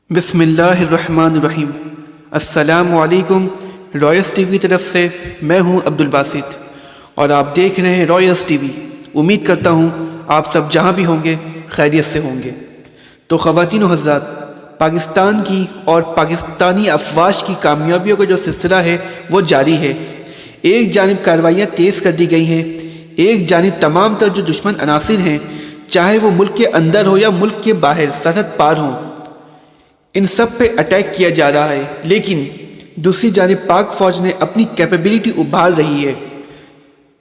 بسم اللہ الرحمن الرحیم۔ السلام علیکم۔ رائس ٹی وی کی طرف سے میں ہوں عبدل باسط اور آپ دیکھ رہے ہیں رائس ٹی وی۔ امید کرتا ہوں آپ سب جہاں بھی ہوں گے خیریت سے ہوں گے۔ تو خواتین و حضرات، پاکستان کی اور پاکستانی افواج کی کامیابیوں کا جو سلسلہ ہے وہ جاری ہے۔ ایک جانب کارروائیاں تیز کر دی گئی ہیں، ایک جانب تمام تر جو دشمن عناصر ہیں، چاہے وہ ملک کے اندر ہو یا ملک کے باہر سرحد پار ہوں، ان سب پہ اٹیک کیا جا رہا ہے۔ لیکن دوسری جانب پاک فوج نے اپنی کیپیبلٹی ابھار رہی ہے۔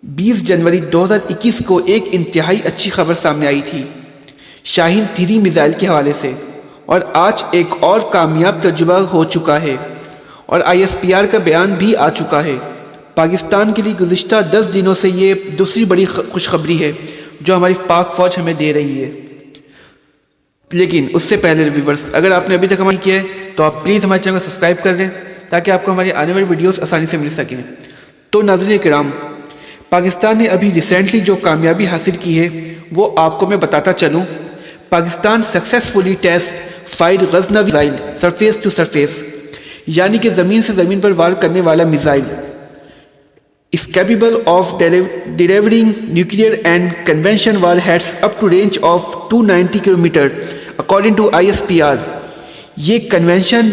20 جنوری 2021 کو ایک انتہائی اچھی خبر سامنے آئی تھی شاہین 3 میزائل کے حوالے سے، اور آج ایک اور کامیاب تجربہ ہو چکا ہے اور ISPR کا بیان بھی آ چکا ہے۔ پاکستان کے لیے گزشتہ 10 دنوں سے یہ دوسری بڑی خوشخبری ہے جو ہماری پاک فوج ہمیں دے رہی ہے۔ لیکن اس سے پہلے ویورز، اگر آپ نے ابھی تک ہماری کیا ہے تو آپ پلیز ہمارے چینل کو سبسکرائب کر لیں تاکہ آپ کو ہماری آنے والی ویڈیوز آسانی سے مل سکیں۔ تو ناظرین کرام، پاکستان نے ابھی ریسنٹلی جو کامیابی حاصل کی ہے وہ آپ کو میں بتاتا چلوں۔ Pakistan successfully test fire Ghazna missile surface to surface, یعنی کہ زمین سے زمین پر وار کرنے والا missile is capable of delivering nuclear and conventional warheads up to range of 290 km according to ISPR۔ یہ کنونشن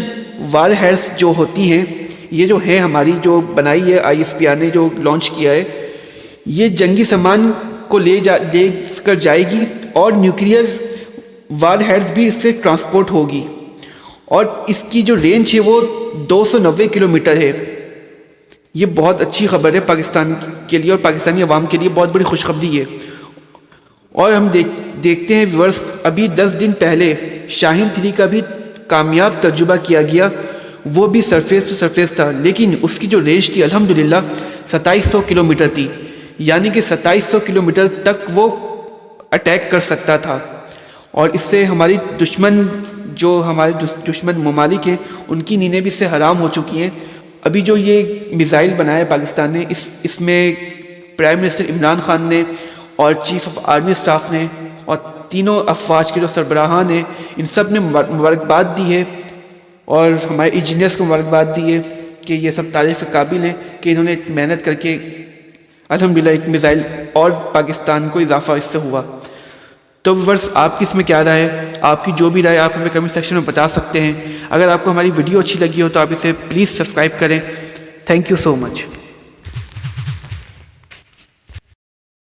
وار ہیڈس جو ہوتی ہیں، یہ جو ہے ہماری جو بنائی ہے ISPR نے، جو لانچ کیا ہے، یہ جنگی سامان کو لے کر جائے گی اور نیوکلیئر وار ہیڈس بھی اس سے ٹرانسپورٹ ہوگی، اور اس کی جو رینج ہے وہ 290 کلومیٹر ہے۔ یہ بہت اچھی خبر ہے پاکستان کے لیے اور پاکستانی عوام کے لیے، بہت بڑی خوشخبری ہے۔ اور ہم دیکھتے ہیں ویورز، ابھی 10 دن پہلے شاہین 3 کا بھی کامیاب تجربہ کیا گیا، وہ بھی سرفیس ٹو سرفیس تھا، لیکن اس کی جو رینج تھی الحمدللہ 2700 کلومیٹر تھی، یعنی کہ 2700 کلومیٹر تک وہ اٹیک کر سکتا تھا۔ اور اس سے ہماری ہمارے دشمن ممالک ہیں، ان کی نیندیں بھی اس سے حرام ہو چکی ہیں۔ ابھی جو یہ میزائل بنایا ہے پاکستان نے، اس میں پرائم منسٹر عمران خان نے اور چیف آف آرمی اسٹاف نے اور تینوں افواج کے جو سربراہان ہیں، ان سب نے مبارکباد دی ہے، اور ہمارے انجینئرس کو مبارکباد دی ہے کہ یہ سب تعریف کے قابل ہیں کہ انہوں نے محنت کر کے الحمدللہ ایک میزائل اور پاکستان کو اضافہ اس سے ہوا۔ تو ویورز، آپ کی اس میں کیا رائے ہے؟ آپ کی جو بھی رائے آپ ہمیں کمنٹ سیکشن میں بتا سکتے ہیں۔ اگر آپ کو ہماری ویڈیو اچھی لگی ہو تو آپ اسے پلیز سبسکرائب کریں۔ Thank you so much.